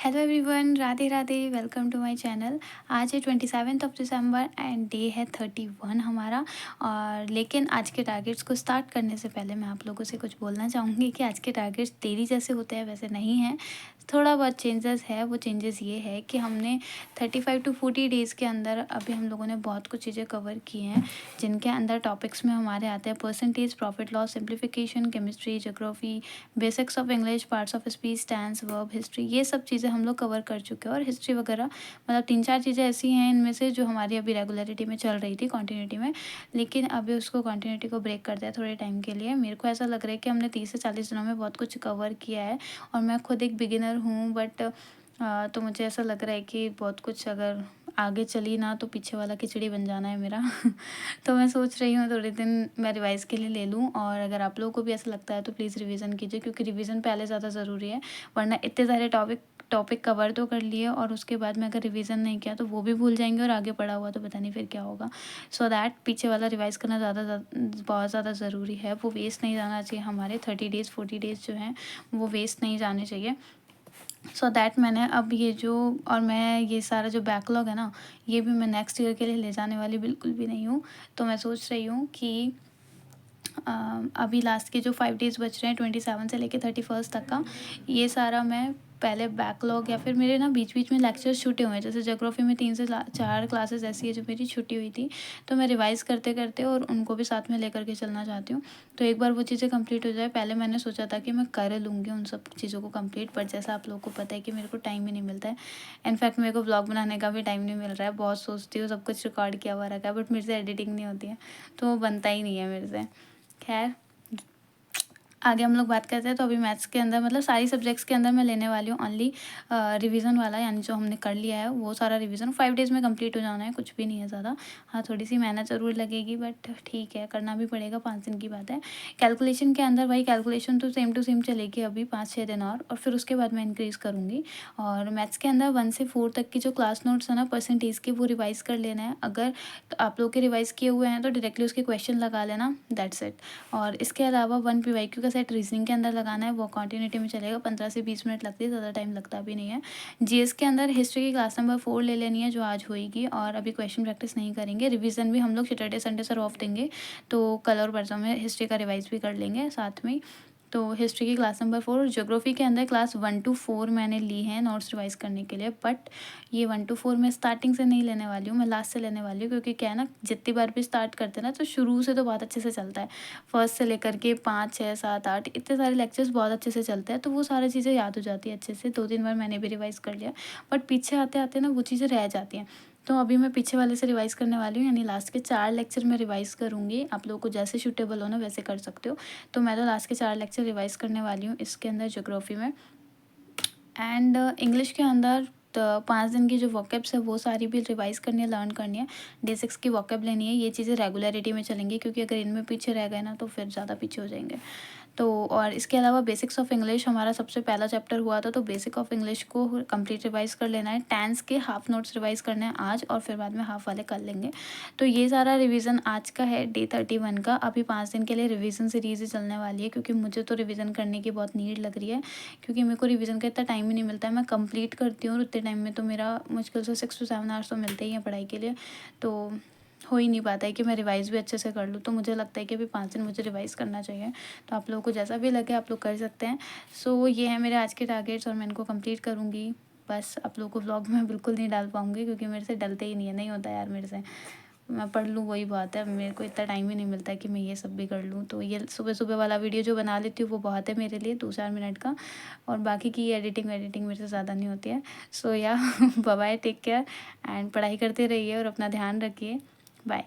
Hello everyone, Radhe Radhe. Welcome to my channel. आज है 27 दिसंबर and day है 31 हमारा। और लेकिन आज के टारगेट्स को स्टार्ट करने से पहले मैं आप लोगों से कुछ बोलना चाहूँगी कि आज के टारगेट्स तेरी जैसे होते हैं वैसे नहीं हैं। थोड़ा बहुत चेंजेस है। वो चेंजेस ये है कि हमने 35 टू 40 डेज़ के अंदर अभी हम लोगों ने बहुत कुछ चीज़ें कवर की हैं, जिनके अंदर टॉपिक्स में हमारे आते हैं percentage, profit loss, simplification, chemistry, geography, basics of English, parts of speech, tense, verb, history. ये सब चीज़ें हम लोग कवर कर चुके हैं। और हिस्ट्री वगैरह मतलब 3-4 चीज़ें ऐसी हैं इनमें से जो हमारी अभी रेगुलरिटी में चल रही थी, कॉन्टिन्यूटी में, लेकिन अभी उसको कॉन्टिन्यूटी को ब्रेक कर दिया थोड़े टाइम के लिए। मेरे को ऐसा लग रहा है कि हमने 30 से 40 दिनों में बहुत कुछ कवर किया है। और मैं खुद एक बिगिनर हूँ, बट तो मुझे ऐसा लग रहा है कि बहुत कुछ अगर आगे चली ना तो पीछे वाला खिचड़ी बन जाना है मेरा। तो मैं सोच रही हूँ थोड़े दिन मैं रिवाइज़ के लिए ले लूँ। और अगर आप लोगों को भी ऐसा लगता है तो प्लीज़ रिवीजन कीजिए, क्योंकि रिवीजन पहले ज़्यादा ज़रूरी है। वरना इतने सारे टॉपिक कवर तो कर लिए और उसके बाद में अगर रिवीजन नहीं किया तो वो भी भूल जाएंगे और आगे पढ़ा हुआ तो पता नहीं फिर क्या होगा। सो दैट पीछे वाला रिवाइज़ करना बहुत ज़्यादा ज़रूरी है। वो वेस्ट नहीं जाना चाहिए। हमारे 30 डेज़ 40 डेज़ जो हैं वो वेस्ट नहीं जाने चाहिए। सो दैट मैंने अब ये जो और मैं ये सारा जो बैकलॉग है ना, ये भी मैं नेक्स्ट ईयर के लिए ले जाने वाली बिल्कुल भी नहीं हूँ। तो मैं सोच रही हूँ कि अभी लास्ट के जो 5 डेज़ बच रहे हैं 27 से लेके 31 तक का, ये सारा मैं पहले बैकलॉग या फिर मेरे ना बीच बीच में लेक्चर्स छूटे हुए हैं। जैसे ज्योग्राफी में 3 से 4 क्लासेस ऐसी है जो मेरी छुट्टी हुई थी, तो मैं रिवाइज़ करते करते और उनको भी साथ में लेकर के चलना चाहती हूँ। तो एक बार वो चीज़ें कंप्लीट हो जाए, पहले मैंने सोचा था कि मैं कर लूँगी उन सब चीज़ों को कंप्लीट, पर जैसा आप लोगों को पता है कि मेरे को टाइम ही नहीं मिलता है। इनफैक्ट मेरे को व्लॉग बनाने का भी टाइम नहीं मिल रहा है। बहुत सोचती हूँ, सब कुछ रिकॉर्ड किया हुआ रखा है, बट मेरे से एडिटिंग नहीं होती है, तो वो बनता ही नहीं है मेरे से। खैर, आगे हम लोग बात करते हैं। तो अभी मैथ्स के अंदर मतलब सारी सब्जेक्ट्स के अंदर मैं लेने वाली हूँ ओनली रिवीजन वाला, यानी जो हमने कर लिया है वो सारा रिवीजन 5 डेज़ में कंप्लीट हो जाना है, कुछ भी नहीं है ज़्यादा। हाँ, थोड़ी सी मेहनत ज़रूर लगेगी, बट ठीक है, करना भी पड़ेगा, 5 दिन की बात है। कैलकुलेशन के अंदर वही कैलकुलेशन तो सेम टू सेम चलेगी अभी 5-6 दिन और फिर उसके बाद मैं इंक्रीज़ करूँगी। और मैथ्स के अंदर 1 से 4 तक की जो क्लास नोट्स है ना परसेंटेज के, वो रिवाइज़ कर लेना है। अगर आप लोग के रिवाइज़ किए हुए हैं तो डायरेक्टली उसके क्वेश्चन लगा लेना, दैट्स इट। और इसके अलावा 1 पीवाईक्यू का सेट रीजनिंग के अंदर लगाना है, वो कॉन्टिन्यूटी में चलेगा। 15 से 20 मिनट लगती है, ज़्यादा टाइम लगता भी नहीं है। जीएस के अंदर हिस्ट्री की क्लास नंबर 4 ले लेनी है, जो आज होएगी। और अभी क्वेश्चन प्रैक्टिस नहीं करेंगे, रिवीजन भी हम लोग सैटरडे संडे सर ऑफ देंगे, तो कल और परसों में हिस्ट्री का रिवाइज भी कर लेंगे साथ में। तो हिस्ट्री की क्लास नंबर 4, ज्योग्राफी के अंदर क्लास 1 टू 4 मैंने ली है नोट्स रिवाइज़ करने के लिए। बट ये 1 टू 4 मैं स्टार्टिंग से नहीं लेने वाली हूँ, मैं लास्ट से लेने वाली हूँ, क्योंकि क्या है ना, जितनी बार भी स्टार्ट करते हैं ना तो शुरू से तो बहुत अच्छे से चलता है। फर्स्ट से लेकर के 5, 6, 7, 8 इतने सारे लेक्चर्स बहुत अच्छे से चलते हैं, तो वो सारी चीज़ें याद हो जाती है अच्छे से। 2-3 बार मैंने भी रिवाइज़ कर लिया, बट पीछे आते आते ना वो चीज़ें रह जाती हैं। तो अभी मैं पीछे वाले से रिवाइज़ करने वाली हूँ, यानी लास्ट के 4 लेक्चर में रिवाइज़ करूँगी। आप लोगों को जैसे सूटेबल हो ना वैसे कर सकते हो। तो मैं तो लास्ट के 4 लेक्चर रिवाइज़ करने वाली हूँ इसके अंदर ज्योग्राफी में। एंड इंग्लिश के अंदर तो 5 दिन की जो वॉकेब्स है वो सारी भी रिवाइज़ करनी है, लर्न करनी है। डे 6 की वॉकेब लेनी है। ये चीज़ें रेगुलरिटी में चलेंगी, क्योंकि अगर इनमें पीछे रह गए ना तो फिर ज़्यादा पीछे हो जाएंगे। तो और इसके अलावा बेसिक्स ऑफ इंग्लिश हमारा सबसे पहला चैप्टर हुआ था, तो बेसिक ऑफ इंग्लिश को कंप्लीट रिवाइज़ कर लेना है। टेंस के हाफ नोट्स रिवाइज़ करने हैं आज, और फिर बाद में हाफ वाले कर लेंगे। तो ये सारा रिवीजन आज का है, डे 31 का। अभी 5 दिन के लिए रिवीजन सीरीज़ ही चलने वाली है, क्योंकि मुझे तो रिवीजन करने की बहुत नीड लग रही है, क्योंकि मेरे को रिवीजन का इतना टाइम ही नहीं मिलता है। मैं कंप्लीट करती हूँ और उतने टाइम में तो मेरा मुश्किल से 6 to 7 आवर्स तो मिलते ही हैं पढ़ाई के लिए। तो हो ही नहीं पाता है कि मैं रिवाइज़ भी अच्छे से कर लूँ। तो मुझे लगता है कि अभी 5 दिन मुझे रिवाइज़ करना चाहिए। तो आप लोगों को जैसा भी लगे आप लोग कर सकते हैं। सो ये है मेरे आज के टारगेट्स, और मैं इनको कंप्लीट करूँगी। बस आप लोगों को व्लॉग में बिल्कुल नहीं डाल पाऊँगी, क्योंकि मेरे से डलते ही नहीं है, नहीं होता यार मेरे से। मैं पढ़ लूँ वही बात है, मेरे को इतना टाइम ही नहीं मिलता है कि मैं ये सब भी कर लूँ। तो ये सुबह सुबह वाला वीडियो जो बना लेती हूँ वो बहुत है मेरे लिए, 2-4 मिनट का। और बाकी की एडिटिंग वेडिटिंग मेरे से ज़्यादा नहीं होती है। सो या bye bye, take care and पढ़ाई करते रहिए और अपना ध्यान रखिए। बाय।